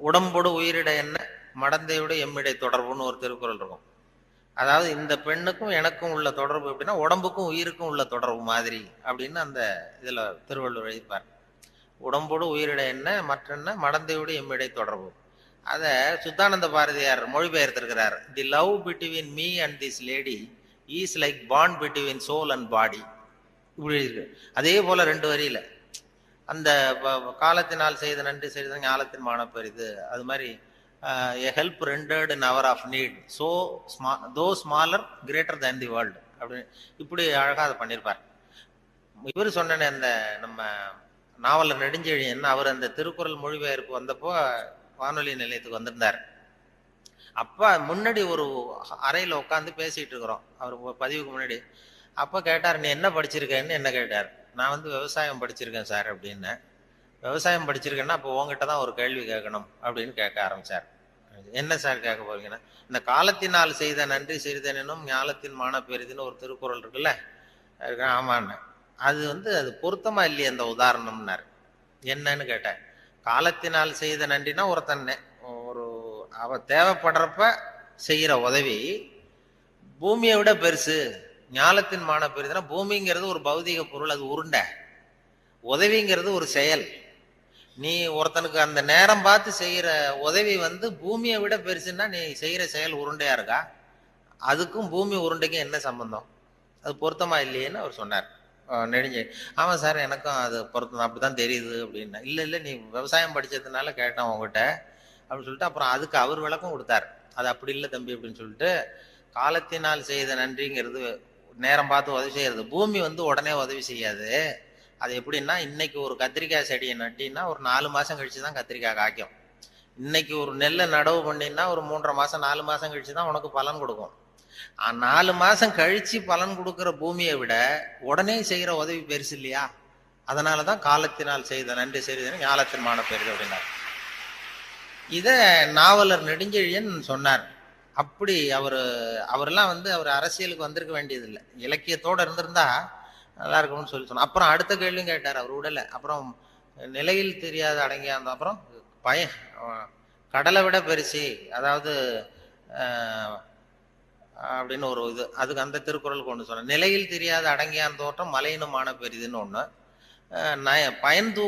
உடம்போடு உயிரிட என்ன மடந்தையோடு எம்மிடை தொடர்புன்னு ஒரு திருக்குறள் இருக்கும். அதாவது இந்த பெண்ணுக்கும் எனக்கும் உள்ள தொடர்பு எப்படின்னா உடம்புக்கும் உயிருக்கும் உள்ள தொடர்பு மாதிரி அப்படின்னு அந்த இதுல திருவள்ளுவர் எழுதிப்பார். உடம்போடு உயிரிட என்ன மற்றென்ன மடந்தையோடு எம்மிடை தொடர்பு. அதை சுத்தானந்த பாரதியார் மொழிபெயர்த்திருக்கிறார். The love between me and this lady is like bond between soul and body, இப்படி இருக்கு. அதே போல 2 வரியில அந்த காலத்தினால் செய்த நன்றி செய்த ஞாலத்தின் மானப்பெரிது, அது மாதிரி a help rendered in hour of need, so small, though smaller greater than the world அப்படி இப்படி அழகா அதை பண்ணியிருப்பார். இவர் சொன்ன அந்த நம்ம நாவலர் நெடுஞ்செழியன், அவர் அந்த திருக்குறள் மொழிபெயர்ப்பு வந்தப்போ வானொலி நிலையத்துக்கு வந்திருந்தார். அப்ப முன்னாடி ஒரு அறையில உட்காந்து பேசிட்டு இருக்கிறோம், அவர் பதிவுக்கு முன்னாடி. அப்ப கேட்டார், நீ என்ன படிச்சிருக்கேன்னு என்ன கேட்டார். நான் வந்து விவசாயம் படிச்சிருக்கேன் சார் அப்படின்னு. விவசாயம் படிச்சிருக்கேன்னா அப்போ உங்ககிட்ட தான் ஒரு கேள்வி கேட்கணும் அப்படின்னு கேட்க ஆரம்பிச்சார். என்ன சார் கேட்க போறீங்கன்னா, இந்த காலத்தினால் செய்த நன்றி சிறிதெனும் ஞாலத்தின் மான பெரிதுன்னு ஒரு திருக்குறள் இருக்குல்ல. ஆமான்னு. அது வந்து அது பொருத்தமா இல்லையே அந்த உதாரணம்னாரு. என்னன்னு கேட்டேன். காலத்தினால் செய்த நன்றினா ஒருத்தன் ஒரு அவ தேவைப்படுறப்ப செய்யற உதவி பூமியை விட பெருசு. ஞாலத்தின் மான பெரிதுனா பூமிங்கிறது ஒரு பௌதிக பொருள், அது உருண்டை. உதவிங்கிறது ஒரு செயல். நீ ஒருத்தனுக்கு அந்த நேரம் பார்த்து செய்யற உதவி வந்து பூமியை விட பெருசுன்னா நீ செய்யற செயல் உருண்டையா இருக்கா? அதுக்கும் பூமி உருண்டைக்கும் என்ன சம்பந்தம்? அது பொருத்தமா இல்லையேன்னு அவர் சொன்னார். நெடுஞ்சே ஆமா சார் எனக்கும் அது பொருத்தம் அப்படிதான் தெரியுது அப்படின்னா. இல்ல நீ விவசாயம் படிச்சதுனால கேட்டேன் உங்ககிட்ட அப்படின்னு சொல்லிட்டு அப்புறம் அதுக்கு அவர் விளக்கம் கொடுத்தார். அது அப்படி இல்லை தம்பி அப்படின்னு சொல்லிட்டு, காலத்தினால் செய்த நன்றிங்கிறது நேரம் பார்த்து உதவி செய்யறது. பூமி வந்து உடனே உதவி செய்யாது. அது எப்படின்னா, இன்னைக்கு ஒரு கத்திரிக்காய் செடியை நட்டின்னா ஒரு 4 மாசம் கழிச்சு தான் கத்திரிக்காய் காய்க்கும். இன்னைக்கு ஒரு நெல்லை நடவு பண்ணினா ஒரு 3.5 மாசம் 4 மாசம் கழிச்சு தான் உனக்கு பலன் கொடுக்கும். 4 மாசம் கழிச்சு பலன் கொடுக்குற பூமியை விட உடனே செய்யற உதவி பெருசு இல்லையா? அதனாலதான் காலத்தினால் செய்த நன்றி செய்த ஞாலத்தின் மான பெரிது அப்படின்னார். இத நாவலர் நெடுஞ்செழியன் சொன்னார். அப்படி அவரெல்லாம் வந்து அவர் அரசியலுக்கு வந்திருக்க வேண்டியதில்லை, இலக்கியத்தோட இருந்திருந்தா நல்லா இருக்கும்னு சொல்லி சொன்னார். அப்புறம் அடுத்த கேள்வியும் கேட்டார், அவர் உடலை. அப்புறம் நிலையில் தெரியாத அடங்கியா இருந்தோம். அப்புறம் கடலை விட பெருசி, அதாவது அப்படின்னு ஒரு இது, அதுக்கு அந்த திருக்குறள் கொண்டு சொன்னேன். நிலையில் தெரியாத அடங்கியான் தோற்றம் மலையினுமான பெரிதுன்னு ஒண்ணு. பயன்